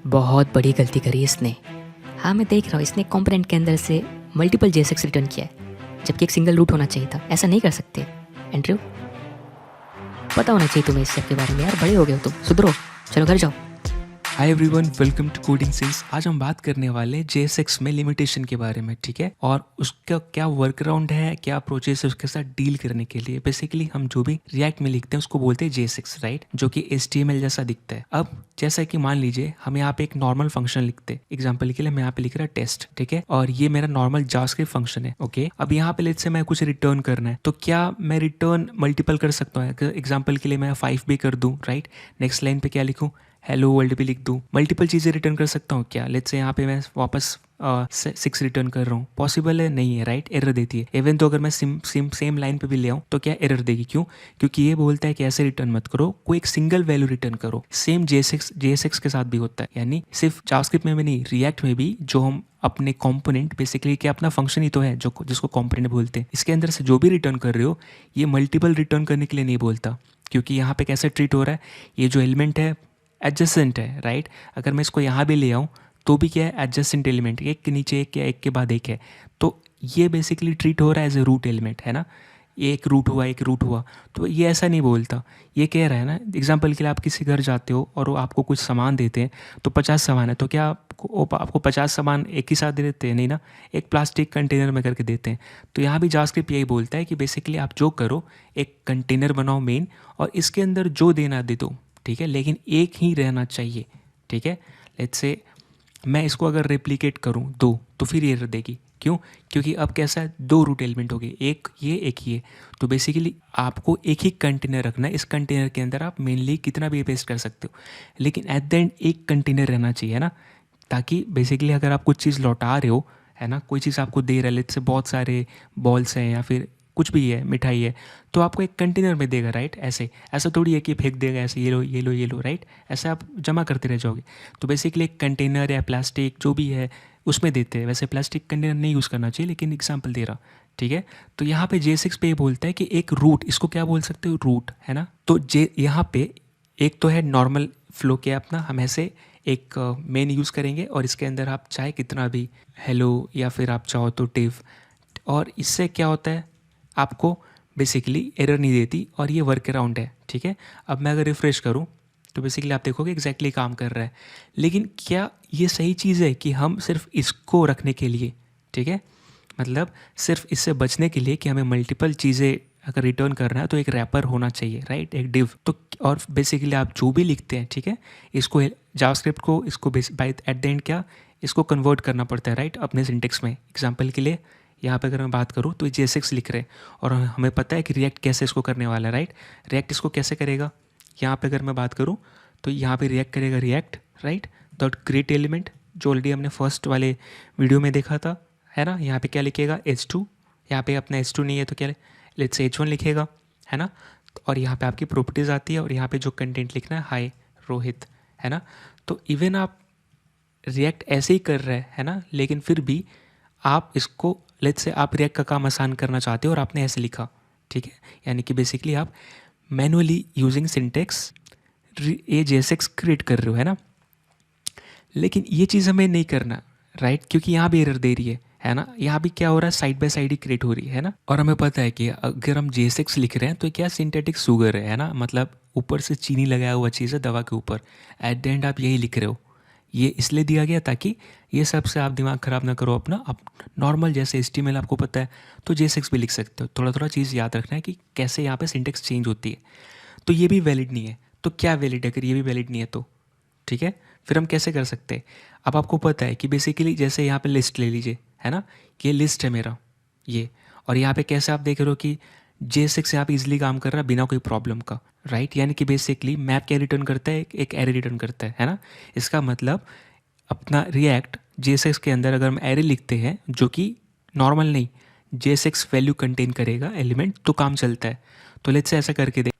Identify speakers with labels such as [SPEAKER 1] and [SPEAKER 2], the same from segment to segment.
[SPEAKER 1] बहुत बड़ी गलती करी इसने। हाँ, मैं देख रहा हूँ इसने कंपोनेंट के अंदर से मल्टीपल JSX रिटर्न किया है, जबकि एक सिंगल रूट होना चाहिए था। ऐसा नहीं कर सकते एंड्रयू, पता होना चाहिए तुम्हें इस सब के बारे में। यार बड़े हो गए हो तुम, सुधरो, चलो घर जाओ।
[SPEAKER 2] Hi everyone, welcome to coding since. आज हम बात करने वाले हैं JSX में लिमिटेशन के बारे में, ठीक है, और उसका क्या वर्कअराउंड है, क्या अप्रोचेस है उसके साथ डील करने के लिए। बेसिकली हम जो भी रिएक्ट में लिखते हैं उसको बोलते हैं JSX, राइट, जो कि HTML जैसा दिखता है। अब जैसा कि मान लीजिए हम यहाँ पे एक नॉर्मल फंक्शन लिखते हैं, एग्जाम्पल के लिए मैं यहाँ पे लिख रहा टेस्ट, ठीक है, और ये मेरा नॉर्मल जावास्क्रिप्ट फंक्शन है। ओके, अब यहाँ पे लेट्स से मैं कुछ रिटर्न करना है, तो क्या मैं रिटर्न मल्टीपल कर सकता हूँ? एग्जाम्पल के लिए मैं 5 भी कर दूँ, राइट। नेक्स्ट लाइन पे क्या लिखूँ? हेलो वर्ल्ड भी लिख दूँ। मल्टीपल चीज़ें रिटर्न कर सकता हूँ क्या? लेट्स से यहाँ पे मैं वापस 6 रिटर्न कर रहा हूँ, पॉसिबल है? नहीं है, राइट, एरर देती है। इवन तो अगर मैं सेम लाइन पे भी ले आऊँ तो क्या एरर देगी? क्यों? क्योंकि ये बोलता है कि ऐसे रिटर्न मत करो, कोई एक सिंगल वैल्यू रिटर्न करो। सेम JSX के साथ भी होता है, यानी सिर्फ जावास्क्रिप्ट में भी नहीं, रिएक्ट में भी जो हम अपने कंपोनेंट, बेसिकली क्या अपना फंक्शन ही तो है जो जिसको कंपोनेंट बोलते हैं, इसके अंदर से जो भी रिटर्न कर रहे हो ये मल्टीपल रिटर्न करने के लिए नहीं बोलता। क्योंकि यहाँ पे कैसे ट्रीट हो रहा है, ये जो एलिमेंट है एडजेसेंट है, राइट। अगर मैं इसको यहाँ भी ले आऊँ तो भी क्या है, एडजेसेंट एलिमेंट, एक के नीचे एक या एक के बाद एक है, तो ये बेसिकली ट्रीट हो रहा है एज ए रूट एलिमेंट, है ना। एक रूट हुआ, एक रूट हुआ, तो ये ऐसा नहीं बोलता। ये कह रहा है ना, एग्जाम्पल के लिए आप किसी घर जाते हो और वो आपको कुछ सामान देते हैं, तो 50 सामान है, तो क्या आपको 50 सामान एक ही साथ दे देते हैं? नहीं ना, एक प्लास्टिक कंटेनर में करके देते हैं। तो यहाँ भी जावास्क्रिप्ट यही बोलता है कि बेसिकली आप जो करो, एक कंटेनर बनाओ मेन, और इसके अंदर जो देना दे दो, ठीक है, लेकिन एक ही रहना चाहिए, ठीक है। लेट्स से मैं इसको अगर रेप्लिकेट करूं 2, तो फिर एरर देगी। क्यों? क्योंकि अब कैसा है, 2 रूट एलिमेंट हो गए, एक ये। तो बेसिकली आपको एक ही कंटेनर रखना है, इस कंटेनर के अंदर आप मेनली कितना भी पेस्ट कर सकते हो, लेकिन एट द एंड एक कंटेनर रहना चाहिए, है ना। ताकि बेसिकली अगर आप कुछ चीज़ लौटा रहे हो, है ना, कोई चीज़ आपको दे रहा है, लेट्स से बहुत सारे बॉल्स हैं या फिर कुछ भी है, मिठाई है, तो आपको एक कंटेनर में देगा, राइट। ऐसा थोड़ी है कि फेंक देगा ऐसे, ये लो, राइट। ऐसे आप जमा करते रह जाओगे। तो बेसिकली एक कंटेनर या प्लास्टिक जो भी है उसमें देते हैं। वैसे प्लास्टिक कंटेनर नहीं यूज़ करना चाहिए, लेकिन एग्जाम्पल दे रहा, ठीक है। तो यहाँ पे JSX पे ये बोलता है कि एक रूट, इसको क्या बोल सकते हो, रूट, है ना। तो यहाँ पे एक तो है नॉर्मल फ्लो के अपना, हम ऐसे एक मेन यूज़ करेंगे और इसके अंदर आप चाहे कितना भी हेलो या फिर आप चाहो तो डिव, और इससे क्या होता है, आपको बेसिकली एरर नहीं देती, और ये वर्क अराउंड है, ठीक है। अब मैं अगर रिफ़्रेश करूँ तो बेसिकली आप देखोगे एग्जैक्टली काम कर रहा है। लेकिन क्या ये सही चीज़ है कि हम सिर्फ इसको रखने के लिए, ठीक है, मतलब सिर्फ इससे बचने के लिए कि हमें मल्टीपल चीज़ें अगर रिटर्न करना है तो एक रैपर होना चाहिए, राइट, एक डिव। तो और बेसिकली आप जो भी लिखते हैं, ठीक है, इसको जावास्क्रिप्ट को इसको बाय एट द एंड क्या, इसको कन्वर्ट करना पड़ता है, राइट, अपने सिंटेक्स में। एग्जाम्पल के लिए यहाँ पे अगर मैं बात करूँ तो ये JSX लिख रहे हैं, और हमें पता है कि रिएक्ट कैसे इसको करने वाला है, राइट। रिएक्ट इसको कैसे करेगा, यहाँ पे अगर मैं बात करूँ तो यहाँ पे रिएक्ट करेगा react, right, dot create element, जो ऑलरेडी हमने फर्स्ट वाले वीडियो में देखा था, है ना। यहाँ पे क्या लिखेगा, H2, यहाँ पे अपना H2 नहीं है तो क्या, लेट्स से H1 लिखेगा, है ना। और यहाँ पे आपकी प्रॉपर्टीज़ आती है, और यहाँ पे जो कंटेंट लिखना है, हाय रोहित, है ना। तो इवन आप रिएक्ट ऐसे ही कर रहे हैं ना, लेकिन फिर भी आप इसको, लेट्स से आप रिएक्ट का काम आसान करना चाहते हो और आपने ऐसे लिखा, ठीक है, यानी कि बेसिकली आप मैनुअली यूजिंग सिंटेक्स ये JSX क्रिएट कर रहे हो, है ना। लेकिन ये चीज़ हमें नहीं करना, राइट, क्योंकि यहाँ भी एरर दे रही है ना। यहाँ भी क्या हो रहा है, side by side he create हो रही है ना। और हमें पता है कि अगर हम JSX लिख रहे हैं तो क्या सिंथेटिक शुगर है ना, मतलब ऊपर से चीनी लगाया हुआ चीज़ है दवा के ऊपर। एट द एंड आप यही लिख रहे हो, ये इसलिए दिया गया ताकि ये सब से आप दिमाग ख़राब ना करो अपना। आप नॉर्मल जैसे HTML आपको पता है तो JSX भी लिख सकते हो। थोड़ा थोड़ा चीज़ याद रखना है कि कैसे यहाँ पे सिंटेक्स चेंज होती है। तो ये भी वैलिड नहीं है, तो क्या वैलिड है? अगर ये भी वैलिड नहीं है तो ठीक है, फिर हम कैसे कर सकते हैं? अब आपको पता है कि बेसिकली जैसे यहाँ पे लिस्ट ले लीजिए, है ना, ये लिस्ट है मेरा ये, और यहाँ पे कैसे आप देख रहे हो कि JSX यहाँ पे इजीली काम कर रहा है बिना कोई प्रॉब्लम का, राइट। यानी कि बेसिकली मैप क्या रिटर्न करता है, एक एरे रिटर्न करता है ना। इसका मतलब अपना रिएक्ट JSX के अंदर अगर हम एरे लिखते हैं जो कि नॉर्मल नहीं, JSX वैल्यू कंटेन करेगा एलिमेंट, तो काम चलता है। तो लेट्स से ऐसा करके देख,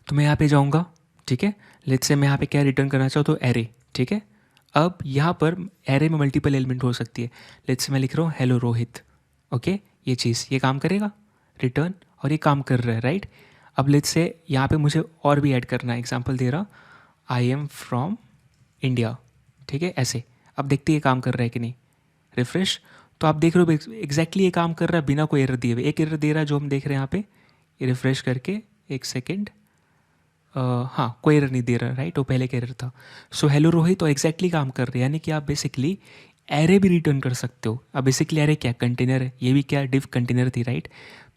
[SPEAKER 2] तो मैं यहाँ पे जाऊँगा, ठीक है, लेट्स से मैं यहाँ पे क्या रिटर्न करना चाहूँ तो एरे, ठीक है। अब यहाँ पर एरे में मल्टीपल एलिमेंट हो सकती है। लेट्स से मैं लिख रहा हूँ हेलो रोहित, ओके, ये चीज़ ये काम करेगा रिटर्न, और ये काम कर रहा है, राइट। अब लेट्स से यहाँ पे मुझे और भी ऐड करना है, एग्जांपल दे रहा, आई एम फ्रॉम इंडिया, ठीक है ऐसे। अब देखते ये काम कर रहा है कि नहीं, रिफ्रेश। तो आप देख रहे हो एग्जैक्टली ये काम कर रहा है बिना कोई एरर दिए हुए। एक एरर दे रहा है जो हम देख रहे हैं यहाँ पे, ये रिफ्रेश करके एक सेकेंड, हाँ कोई एरर नहीं दे रहा, राइट, वो पहले का एरर था। सो हेलो रोहित, तो एग्जैक्टली काम कर रहे हैं, यानी कि आप बेसिकली एरे भी रिटर्न कर सकते हो। अब बेसिकली एरे क्या, कंटेनर है, ये भी क्या डिव कंटेनर थी, राइट।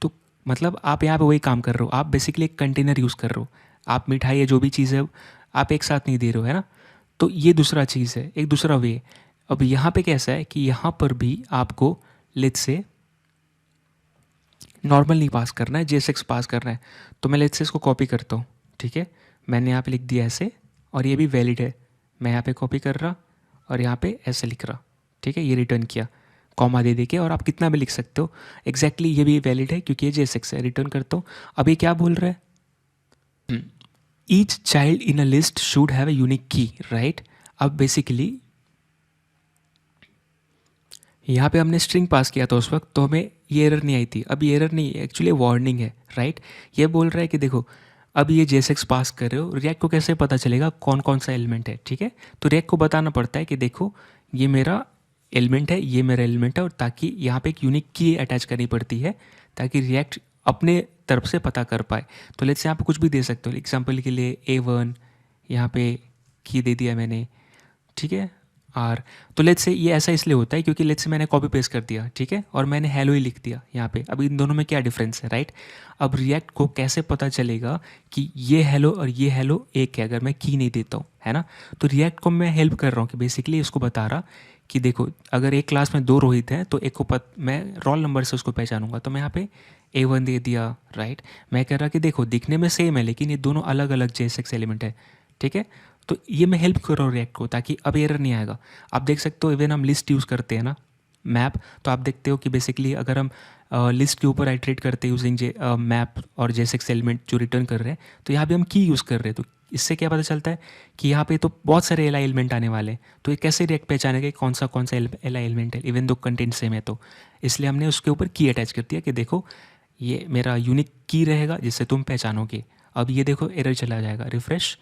[SPEAKER 2] तो मतलब आप यहाँ पे वही काम कर रहे हो, आप बेसिकली एक कंटेनर यूज़ कर रहे हो। आप मिठाई या जो भी चीज़ है आप एक साथ नहीं दे रहे हो, है ना। तो ये दूसरा चीज़ है, एक दूसरा वे है। अब यहाँ पे कैसा है कि यहाँ पर भी आपको लेट्स से नॉर्मल नहीं पास करना है, JSX पास करना है। तो मैं लेट्स से इसको कॉपी करता हूँ, ठीक है। मैंने यहाँ पे लिख दिया ऐसे, और ये भी वैलिड है। मैं यहाँ पे कॉपी कर रहा और यहाँ पे ऐसे लिख रहा, ठीक है, ये रिटर्न किया कॉमा दे के, और आप कितना भी लिख सकते हो। एग्जैक्टली ये भी वैलिड है क्योंकि ये JSX है। रिटर्न करता हूँ। अब ये क्या बोल रहा है, each child in a list should have a unique की, राइट। अब बेसिकली यहाँ पे हमने स्ट्रिंग पास किया था उस वक्त, तो हमें ये एरर नहीं आई थी। अब ये एरर नहीं, एक्चुअली वार्निंग है, राइट। ये बोल रहा है कि देखो अब ये JSX पास कर रहे हो, रिएक्ट को कैसे पता चलेगा कौन कौन सा एलिमेंट है, ठीक है। तो रिएक्ट को बताना पड़ता है कि देखो ये मेरा एलिमेंट है, ये मेरा एलिमेंट है, और ताकि यहाँ पे एक यूनिक की अटैच करनी पड़ती है ताकि रिएक्ट अपने तरफ से पता कर पाए। तो लेट्स यहाँ पे कुछ भी दे सकते हो, एग्जाम्पल के लिए A1 यहाँ पे की दे दिया मैंने, ठीक है। आर, तो लेट्स से ये ऐसा इसलिए होता है क्योंकि लेट्स से मैंने कॉपी पेस्ट कर दिया, ठीक है, और मैंने हेलो ही लिख दिया यहाँ पे। अब इन दोनों में क्या डिफरेंस है, राइट। अब रिएक्ट को कैसे पता चलेगा कि ये हेलो और ये हेलो एक है अगर मैं की नहीं देता हूँ, है ना। तो रिएक्ट को मैं हेल्प कर रहा हूँ कि बेसिकली इसको बता रहा कि देखो अगर एक क्लास में 2 रोहित हैं तो एक को मैं रोल नंबर से उसको पहचानूंगा। तो मैं यहाँ पे A1 दे दिया, राइट। मैं कह रहा कि देखो दिखने में सेम है लेकिन ये दोनों अलग अलग JSX एलिमेंट है, ठीक है। तो ये मैं हेल्प कर रहा हूँ रिएक्ट को ताकि अब एरर नहीं आएगा। आप देख सकते हो इवन हम लिस्ट यूज़ करते हैं ना, मैप, तो आप देखते हो कि बेसिकली अगर हम लिस्ट के ऊपर आइट्रेट करते हैं यूजिंग मैप और JSX एलिमेंट जो रिटर्न कर रहे हैं, तो यहाँ भी हम की यूज़ कर रहे हैं। तो इससे क्या पता चलता है कि यहाँ पे तो बहुत सारे एल एलिमेंट आने वाले हैं, तो ये कैसे रिएक्ट पहचानेगा कौन सा एल एलिमेंट है, इवन दो कंटेंट सेम है। तो इसलिए हमने उसके ऊपर की अटैच कर दिया कि देखो ये मेरा यूनिक की रहेगा जिससे तुम पहचानोगे। अब ये देखो एरर चला जाएगा, रिफ्रेश,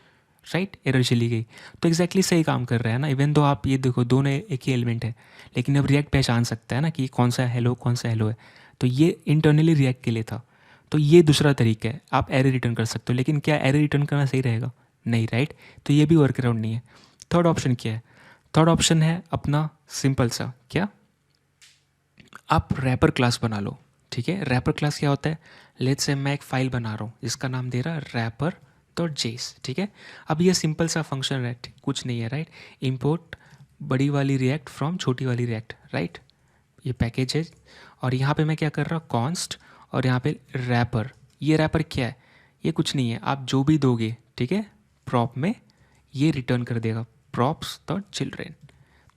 [SPEAKER 2] राइट, एरर चली गई। तो एग्जैक्टली सही काम कर रहा है ना, इवन दो आप ये देखो दोनों एक ही एलिमेंट है, लेकिन अब रिएक्ट पहचान सकता है ना कि कौन सा हेलो है। तो ये इंटरनली रिएक्ट के लिए था। तो ये दूसरा तरीका है, आप एरर रिटर्न कर सकते हो। लेकिन क्या एरर रिटर्न करना सही रहेगा, नहीं, राइट। तो ये भी वर्क अराउंड नहीं है। थर्ड ऑप्शन क्या है, थर्ड ऑप्शन है अपना सिंपल सा, क्या, आप रैपर क्लास बना लो, ठीक है। रैपर क्लास क्या होता है, लेट्स से मैं एक फाइल बना रहा हूँ जिसका नाम दे रहा rapper.js, ठीक है। अब ये सिंपल सा फंक्शन है, कुछ नहीं है, राइट। इंपोर्ट बड़ी वाली रिएक्ट फ्रॉम छोटी वाली रिएक्ट, राइट, ये पैकेज है। और यहाँ पे मैं क्या कर रहा हूँ, कॉन्स्ट, और यहाँ पे रैपर। ये रैपर क्या है, ये कुछ नहीं है, आप जो भी दोगे, ठीक है, प्रॉप में ये रिटर्न कर देगा, प्रॉप्स डॉट चिल्ड्रेन।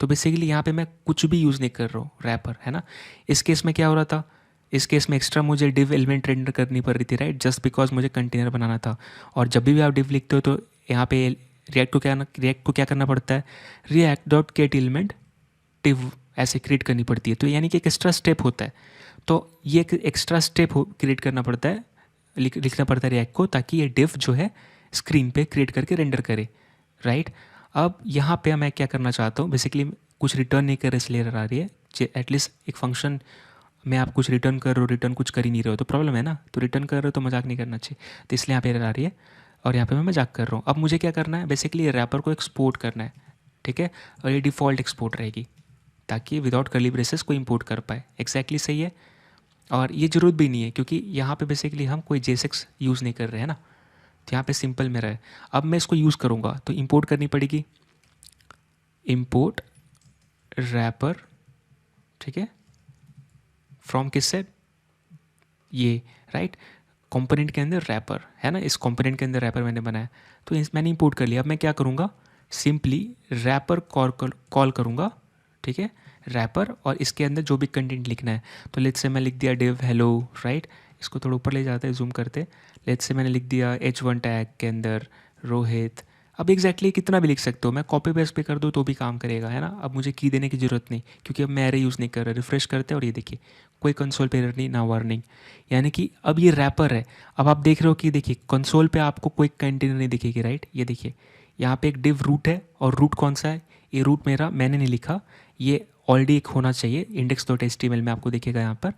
[SPEAKER 2] तो बेसिकली यहाँ पे मैं कुछ भी यूज़ नहीं कर रहा हूँ, रैपर, है ना। इस केस में क्या हो रहा था, इस केस में एक्स्ट्रा मुझे डिव एलिमेंट रेंडर करनी पड़ रही थी, राइट, जस्ट बिकॉज मुझे कंटेनर बनाना था। और जब भी आप डिव लिखते हो तो यहाँ पे रिएक्ट को क्या करना पड़ता है, react dot gate element div ऐसे क्रिएट करनी पड़ती है। तो यानी कि एक एक्स्ट्रा स्टेप होता है। तो ये एक एक्स्ट्रा स्टेप क्रिएट करना पड़ता है, लिखना पड़ता है रिएक्ट को, ताकि ये डिव जो है स्क्रीन पे क्रिएट करके रेंडर करे, राइट। अब यहाँ पे मैं क्या करना चाहता हूँ, बेसिकली कुछ रिटर्न नहीं कर रहे इसलिए एरर आ रही है। एटलीस्ट एक फंक्शन में आप कुछ रिटर्न कर रहे हो, रिटर्न कुछ कर ही नहीं रहे हो तो प्रॉब्लम है ना। तो रिटर्न कर रहे हो तो मजाक नहीं करना चाहिए, तो इसलिए यहाँ पे एरर आ रही है और यहाँ पे मैं मजाक कर रहा हूँ। अब मुझे क्या करना है, बेसिकली ये रैपर को एक्सपोर्ट करना है, ठीक है, और ये डिफ़ॉल्ट एक्सपोर्ट रहेगी ताकि विदाउट कर्ली ब्रेसेस को इंपोर्ट कर पाए। एक्जैक्टली सही है। और ये ज़रूरत भी नहीं है क्योंकि यहाँ पे बेसिकली हम कोई JSX यूज़ नहीं कर रहे हैं ना, तो यहाँ पे सिंपल मेरा है। अब मैं इसको यूज़ करूँगा तो इंपोर्ट करनी पड़ेगी, इंपोर्ट रैपर, ठीक है, फ्रॉम किससे, ये, राइट, कंपोनेंट के अंदर रैपर है ना, इस कंपोनेंट के अंदर रैपर मैंने बनाया, तो मैंने इंपोर्ट कर लिया। अब मैं क्या करूँगा, सिंपली रैपर कॉल करूँगा, ठीक है, रैपर, और इसके अंदर जो भी कंटेंट लिखना है। तो लेट्स से मैं लिख दिया डिव हेलो, राइट, इसको थोड़ा ऊपर ले जाते हैं, जूम करते। लेट्स से मैंने लिख दिया H1 टैग के अंदर रोहित। अब एग्जैक्टली कितना भी लिख सकते हो, मैं कॉपी पेस्ट पे कर दूँ तो भी काम करेगा, है ना। अब मुझे की देने की ज़रूरत नहीं क्योंकि अब मैं एरे यूज़ नहीं कर रहा। रिफ्रेश करते और ये देखिए कोई कंसोल पे एरर नहीं, ना वार्निंग, यानी कि अब ये रैपर है। अब आप देख रहे हो कि देखिए कंसोल पे आपको कोई कंटेनर नहीं दिखेगी, राइट। ये देखिए यहाँ पे एक डिव रूट है, और रूट कौन सा है, ये रूट मेरा मैंने नहीं लिखा, ये ऑलरेडी एक होना चाहिए index.html में, आपको दिखेगा यहाँ पर,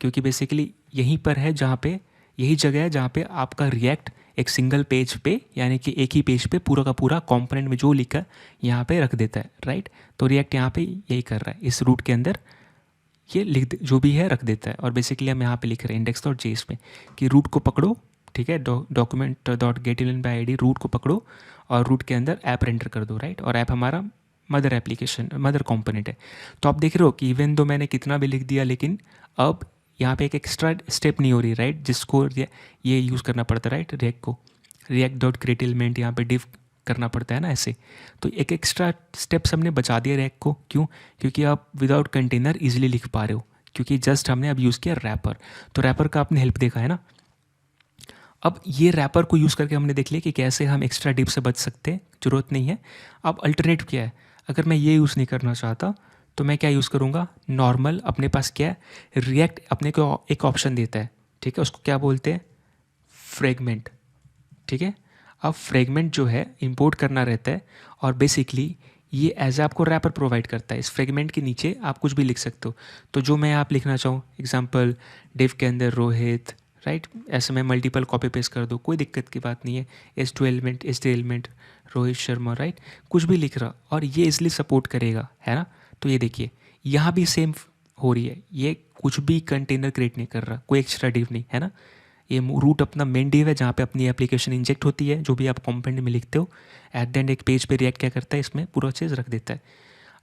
[SPEAKER 2] क्योंकि बेसिकली यहीं पर है जहाँ पे, यही जगह है जहाँ पे आपका रिएक्ट एक सिंगल पेज पे, यानी कि एक ही पेज पे पूरा का पूरा कंपोनेंट में जो लिखा है यहाँ पे रख देता है, राइट। तो रिएक्ट यहाँ पे यही कर रहा है, इस रूट के अंदर ये जो भी है रख देता है। और बेसिकली हम यहाँ पे लिख रहे हैं index.js में कि रूट को पकड़ो, ठीक है, document.getElements रूट को पकड़ो और रूट के अंदर ऐप रेंडर कर दो, राइट। और ऐप हमारा मदर एप्लीकेशन, मदर कंपोनेंट है। तो आप देख रहे हो कि इवन दो मैंने कितना भी लिख दिया, लेकिन अब यहाँ पे एक एक्स्ट्रा स्टेप नहीं हो रही, राइट, जिसको ये यूज़ करना पड़ता है, राइट, रिएक्ट को, react.createElement यहाँ पे div करना पड़ता है ना ऐसे। तो एक एक्स्ट्रा स्टेप्स हमने बचा दिया रिएक्ट को, क्यों? क्योंकि आप विदाउट कंटेनर इजीली लिख पा रहे हो, क्योंकि जस्ट हमने अब यूज़ किया रैपर। तो रैपर का आपने हेल्प देखा है ना। अब ये रैपर को यूज़ करके हमने देख लिया कि कैसे हम एक्स्ट्रा डिप से बच सकते हैं, ज़रूरत नहीं है। अब अल्टरनेटिव क्या है? अगर मैं ये यूज़ नहीं करना चाहता तो मैं क्या यूज़ करूँगा? नॉर्मल, अपने पास क्या है, रिएक्ट अपने को एक ऑप्शन देता है, ठीक है, उसको क्या बोलते हैं? फ्रेगमेंट, ठीक है। अब फ्रेगमेंट जो है इंपोर्ट करना रहता है, और बेसिकली ये एज आपको रैपर प्रोवाइड करता है। इस फ्रेगमेंट के नीचे आप कुछ भी लिख सकते हो। तो जो मैं आप लिखना चाहूँ, एग्जांपल डिव के अंदर रोहित, राइट, ऐसे मैं मल्टीपल कॉपी पेस्ट कर दूँ, कोई दिक्कत की बात नहीं है। S two element Rohit Sharma, right, कुछ भी लिख रहा, और ये इसलिए सपोर्ट करेगा, है ना। तो ये देखिए यहाँ भी सेम हो रही है, ये कुछ भी कंटेनर क्रिएट नहीं कर रहा, कोई एक्स्ट्रा डिव नहीं, है ना। ये रूट अपना मेन डिव है जहाँ पे अपनी एप्लीकेशन इंजेक्ट होती है, जो भी आप कंपोनेंट में लिखते हो। एट द एंड एक पेज पे रिएक्ट क्या करता है, इसमें पूरा चीज़ रख देता है।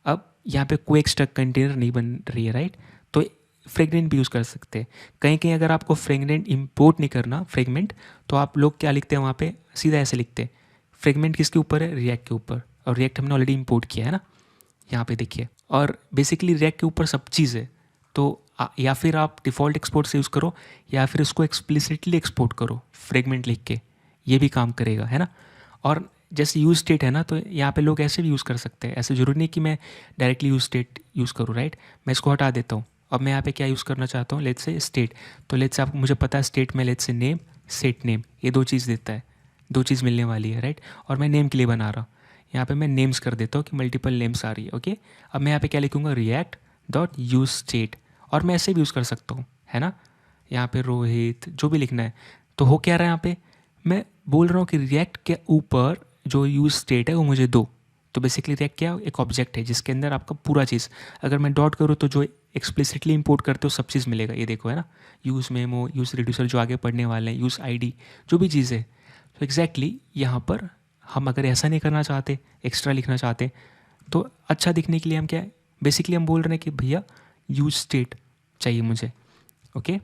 [SPEAKER 2] अब यहाँ पे कोई एक्स्ट्रा कंटेनर नहीं बन रही है, राइट। तो फ्रेगमेंट भी यूज़ कर सकते हैं। कहीं कहीं अगर आपको फ्रेगमेंट इंपोर्ट नहीं करना, फ्रेगमेंट, तो आप लोग क्या लिखते हैं वहाँ पे, सीधा ऐसे लिखते हैं, फ्रेगमेंट किसके ऊपर है? रिएक्ट के ऊपर। और रिएक्ट हमने ऑलरेडी इंपोर्ट किया है ना, यहाँ पे देखिए। और बेसिकली रिएक्ट के ऊपर सब चीज़ है। तो या फिर आप डिफ़ॉल्ट एक्सपोर्ट से यूज़ करो, या फिर उसको एक्सप्लिसिटली एक्सपोर्ट करो फ्रेगमेंट लिख के, ये भी काम करेगा, है ना। और जैसे यूज स्टेट है ना, तो यहाँ पे लोग ऐसे भी यूज़ कर सकते हैं। ऐसे ज़रूरी नहीं कि मैं डायरेक्टली यूज स्टेट यूज़ करूँ, राइट। मैं इसको हटा देता हूँ। अब मैं यहाँ पे क्या यूज़ करना चाहता हूँ, लेट्स से स्टेट। तो लेट्स से आपको, मुझे पता है स्टेट में let's say name, set name, ये दो चीज़ देता है, दो चीज़ मिलने वाली है, राइट। और मैं नेम के लिए बना रहा हूँ, यहाँ पे मैं नेम्स कर देता हूँ कि मल्टीपल नेम्स आ रही है, ओके। अब मैं यहाँ पे क्या लिखूँगा, रिएक्ट डॉट यूज स्टेट, और मैं ऐसे भी यूज़ कर सकता हूँ, है ना। यहाँ पे रोहित, जो भी लिखना है। तो हो क्या रहा है यहाँ पे, मैं बोल रहा हूँ कि रिएक्ट के ऊपर जो यूज स्टेट है वो मुझे दो। तो बेसिकली रिएक्ट क्या, एक ऑब्जेक्ट है जिसके अंदर आपका पूरा चीज़, अगर मैं डॉट करूँ तो जो एक्सप्लिसिटली इंपोर्ट करते हो सब चीज़ मिलेगा। ये देखो, है ना, यूज़ मेमो, यूज़ रिड्यूसर जो आगे पढ़ने वाले हैं, यूज़ आईडी, जो भी चीज़ है। तो एग्जैक्टली यहाँ पर हम अगर ऐसा नहीं करना चाहते, एक्स्ट्रा लिखना चाहते, तो अच्छा दिखने के लिए हम क्या है, बेसिकली हम बोल रहे हैं कि भैया यूज स्टेट चाहिए मुझे, ओके।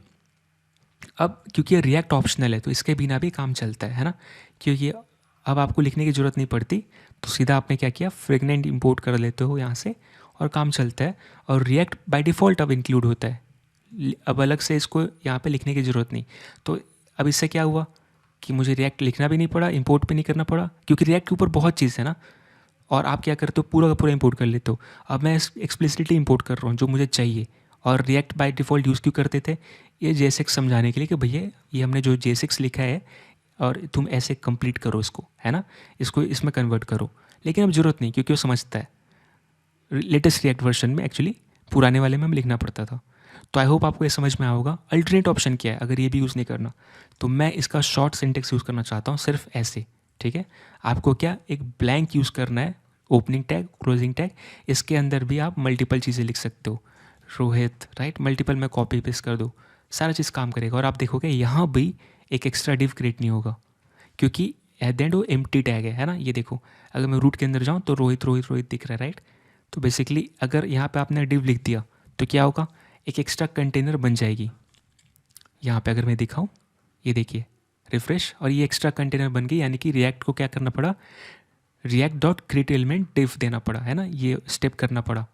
[SPEAKER 2] अब क्योंकि ये रिएक्ट ऑप्शनल है तो इसके बिना भी काम चलता है ना, क्योंकि अब आपको लिखने की ज़रूरत नहीं पड़ती। तो सीधा आपने क्या किया, फ्रेगमेंट इंपोर्ट कर लेते हो यहाँ से और काम चलता है। और रिएक्ट बाय डिफ़ॉल्ट अब इंक्लूड होता है, अब अलग से इसको यहाँ पे लिखने की ज़रूरत नहीं। तो अब इससे क्या हुआ कि मुझे रिएक्ट लिखना भी नहीं पड़ा, इंपोर्ट भी नहीं करना पड़ा, क्योंकि रिएक्ट के ऊपर बहुत चीज़ है ना। और आप क्या करते हो, पूरा का पूरा इंपोर्ट कर लेते हो। अब मैं एक्सप्लिसिटली इंपोर्ट कर रहा हूँ जो मुझे चाहिए। और रिएक्ट बाय डिफ़ॉल्ट यूज़ क्यों करते थे, ये JSX समझाने के लिए कि भैया ये हमने जो JSX लिखा है और तुम ऐसे कंप्लीट करो इसको, है ना, इसको इसमें कन्वर्ट करो। लेकिन अब ज़रूरत नहीं, क्योंकि वो समझता है। लेटेस्ट रिएक्ट वर्जन में एक्चुअली पुराने वाले में हमें लिखना पड़ता था। तो आई होप आपको ये समझ में आएगा। अल्टरनेट ऑप्शन क्या है, अगर ये भी यूज़ नहीं करना तो मैं इसका शॉर्ट सिंटेक्स यूज़ करना चाहता हूँ, सिर्फ ऐसे, ठीक है। आपको क्या, एक ब्लैंक यूज़ करना है, ओपनिंग टैग, क्लोजिंग टैग, इसके अंदर भी आप मल्टीपल चीज़ें लिख सकते हो, रोहित, राइट, मल्टीपल में कॉपी पेस्ट कर दो, सारा चीज़ काम करेगा। और आप देखोगे यहाँ भी एक एक्स्ट्रा डिव क्रिएट नहीं होगा, क्योंकि एट द एंड वो एम्प्टी टैग है ना। ये देखो, अगर मैं रूट के अंदर जाऊँ तो रोहित रोहित रोहित दिख रहा है, राइट। तो बेसिकली अगर यहाँ पे आपने डिव लिख दिया तो क्या होगा, एक एक्स्ट्रा कंटेनर बन जाएगी। यहाँ पे अगर मैं दिखाऊँ, ये देखिए रिफ्रेश, और ये एक्स्ट्रा कंटेनर बन गई। यानी कि रिएक्ट को क्या करना पड़ा, react dot create element div देना पड़ा, है ना, ये स्टेप करना पड़ा।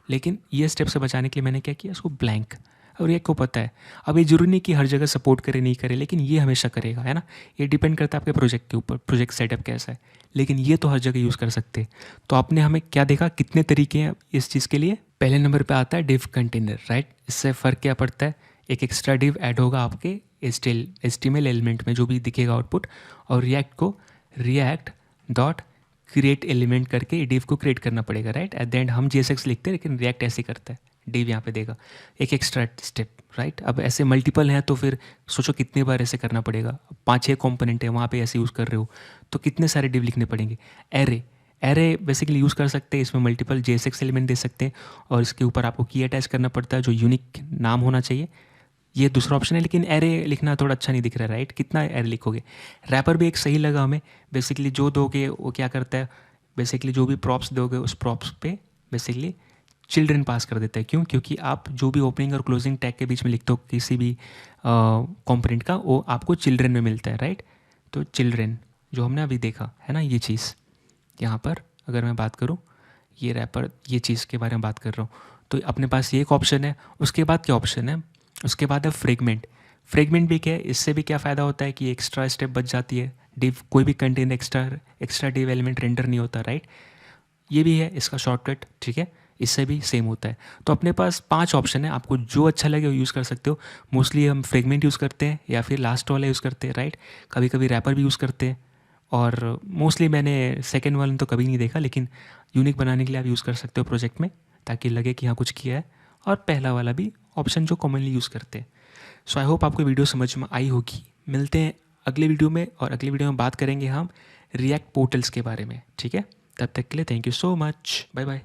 [SPEAKER 2] लेकिन ये स्टेप से बचाने के लिए मैंने क्या किया, इसको ब्लैंक। और रिएक्ट को पता है, अब ये जरूरी नहीं कि हर जगह सपोर्ट करे नहीं करे, लेकिन ये हमेशा करेगा, है ना। ये डिपेंड करता है आपके प्रोजेक्ट के ऊपर, प्रोजेक्ट सेटअप कैसा है, लेकिन ये तो हर जगह यूज़ कर सकते हैं। तो आपने हमें क्या देखा, कितने तरीके हैं इस चीज़ के लिए। पहले नंबर पे आता है डिव कंटेनर, राइट। इससे फ़र्क क्या पड़ता है, एक एक्स्ट्रा डिव ऐड होगा आपके HTML एलिमेंट में, जो भी दिखेगा आउटपुट। और रिएक्ट को रिएक्ट डॉट क्रिएट एलिमेंट करके div को क्रिएट करना पड़ेगा, राइट। एट द एंड हम JSX लिखते हैं लेकिन रिएक्ट ऐसे करता है, div यहाँ पे देगा, एक एक्स्ट्रा स्टेप, राइट। अब ऐसे मल्टीपल हैं तो फिर सोचो कितने बार ऐसे करना पड़ेगा, 5-6 कंपोनेंट है वहाँ पे ऐसे यूज़ कर रहे हो तो कितने सारे div लिखने पड़ेंगे। एरे बेसिकली यूज़ कर सकते हैं, इसमें मल्टीपल JSX एलिमेंट दे सकते हैं और इसके ऊपर आपको की अटैच करना पड़ता है जो यूनिक नाम होना चाहिए, ये दूसरा ऑप्शन है। लेकिन एरे लिखना थोड़ा अच्छा नहीं दिख रहा है, राइट। कितना एरे लिखोगे। रैपर भी एक सही लगा हमें, बेसिकली जो दोगे वो क्या करता है, बेसिकली जो भी प्रॉप्स दोगे उस प्रॉप्स पे बेसिकली चिल्ड्रन पास कर देता है। क्यों? क्योंकि आप जो भी ओपनिंग और क्लोजिंग टैग के बीच में लिखते हो किसी भी कंपोनेंट का, वो आपको चिल्ड्रन में मिलता है, राइट। तो चिल्ड्रन जो हमने अभी देखा है ना, ये चीज़ यहाँ पर अगर मैं बात करूँ, ये रैपर ये चीज़ के बारे में बात कर रहा हूँ, तो अपने पास ये एक ऑप्शन है। उसके बाद क्या ऑप्शन है, उसके बाद है फ्रेगमेंट भी क्या है, इससे भी क्या फ़ायदा होता है कि एक्स्ट्रा स्टेप बच जाती है, डिव कोई भी content extra div element render नहीं होता, राइट। ये भी है इसका शॉर्टकट, ठीक है, इससे भी सेम होता है। तो अपने पास 5 ऑप्शन है, आपको जो अच्छा लगे वो यूज़ कर सकते हो। मोस्टली हम फ्रेगमेंट यूज़ करते हैं या फिर लास्ट वाला यूज़ करते हैं, राइट। कभी कभी रैपर भी यूज़ करते हैं और मोस्टली मैंने सेकेंड वाला तो कभी नहीं देखा, लेकिन यूनिक बनाने के लिए आप यूज़ कर सकते हो प्रोजेक्ट में, ताकि लगे कि हाँ कुछ किया है। और पहला वाला भी ऑप्शन जो कॉमनली यूज़ करते हैं। सो आई होप आपको वीडियो समझ में आई होगी। मिलते हैं अगले वीडियो में, और अगले वीडियो में बात करेंगे हम रिएक्ट पोर्टल्स के बारे में, ठीक है। तब तक के लिए thank you so much, bye bye.